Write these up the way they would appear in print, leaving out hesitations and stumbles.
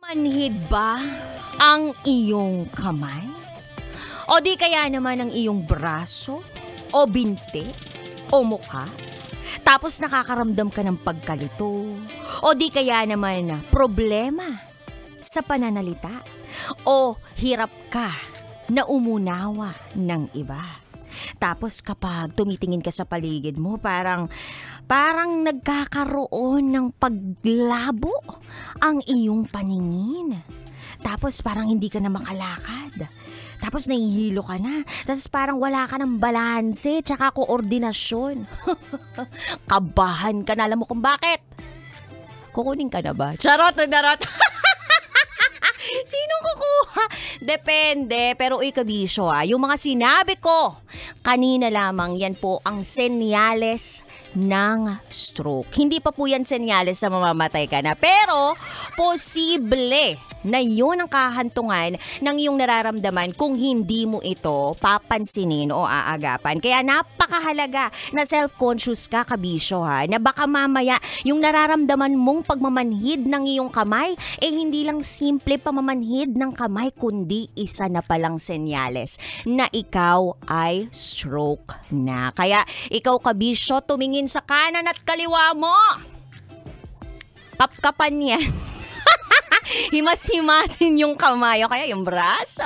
Manhid ba ang iyong kamay? O di kaya naman ang iyong braso? O binti? O mukha? Tapos nakakaramdam ka ng pagkalito? O di kaya naman problema sa pananalita? O hirap ka na umunawa ng iba? Tapos kapag tumitingin ka sa paligid mo, parang nagkakaroon ng paglabo ang iyong paningin. Tapos parang hindi ka na makalakad. Tapos nahihilo ka na. Tapos parang wala ka ng balanse tsaka koordinasyon. Kabahan ka na. Alam mo kung bakit? Kukunin ka na ba? Charot na darot. Sinong kukuha? Depende. Pero ikabisyo yung mga sinabi ko kanina lamang, yan po ang senyales ng stroke. Hindi pa po yan senyales na mamamatay ka na. Pero posible na yun ang kahantungan ng iyong nararamdaman kung hindi mo ito papansinin o aagapan. Kaya napakahalaga na self-conscious ka, kabisyo na baka mamaya yung nararamdaman mong pagmamanhid ng iyong kamay, hindi lang simple pamamanhid ng kamay, kundi isa na palang senyales na ikaw ay stroke na. Kaya ikaw, kabisyo, tumingin sa kanan at kaliwa mo. Kapkapan yan. Himas-himasin yung kamay o kaya yung braso.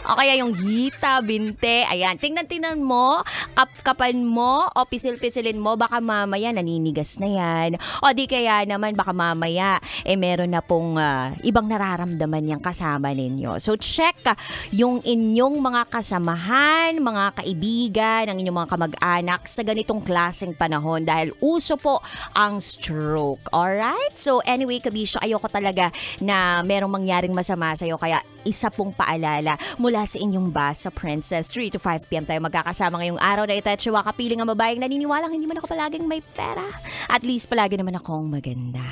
O kaya yung hita, binte. Ayan, tingnan mo, kapkapan mo o pisil-pisilin mo. Baka mamaya naninigas na yan. O di kaya naman baka mamaya meron na pong ibang nararamdaman yung kasama ninyo. So check yung inyong mga kasamahan, mga kaibigan, ang inyong mga kamag-anak sa ganitong klaseng panahon dahil uso po ang stroke. Alright? So anyway, kabisyo, ayoko talaga na merong mangyaring masama sa'yo. Kaya isa pong paalala mula sa inyong Basa Princess. 3 to 5 p.m. tayo magkakasama ngayong araw na ito. At siya kapiling ang babaeng naniniwalang hindi man ako palaging may pera. At least palagi naman akong maganda.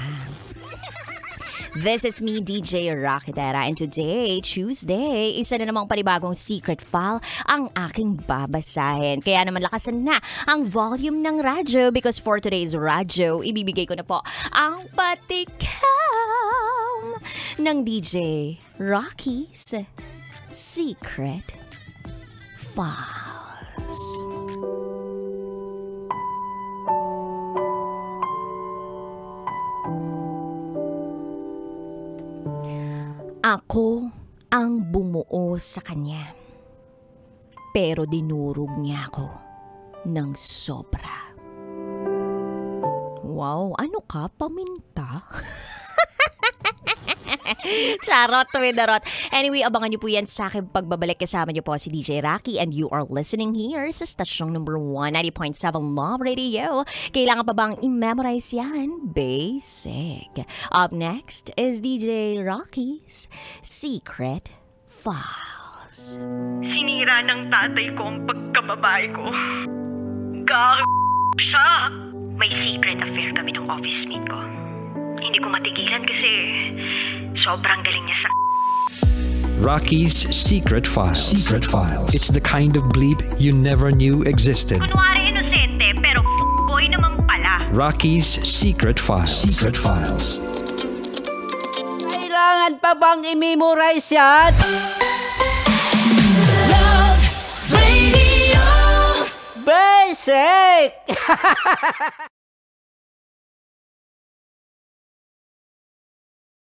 This is me, DJ Rocky Tera, and today, Tuesday, isa na namang panibagong secret file ang aking babasahin. Kaya naman lakasan na ang volume ng radyo because for today's radyo, ibibigay ko na po ang patikam ng DJ Rocky's Secret Files. Ako ang bumuo sa kanya, pero dinurog niya ako ng sobra. Wow, ano ka? Paminta? Charot, tuwidarot. Anyway, abangan niyo po yan sa aking pagbabalik. Kasama niyo po si DJ Rocky and you are listening here sa stasyong number 1, 90.7 Love Radio. Kailangan pa bang i-memorize yan? Basic. Up next is DJ Rocky's Secret Files. Sinira ng tatay ko ang pagkababae ko. Siya! May secret affair kami ng office mate ko. Hindi ko matigilan kasi sobrang galing niya sa... Rocky's Secret Files. Secret Files. It's the kind of bleep you never knew existed. Kunwari inosente, pero boy naman pala. Rocky's Secret Files. Secret Files. Kailangan pa bang i-memorize yan? Love Radio Basic!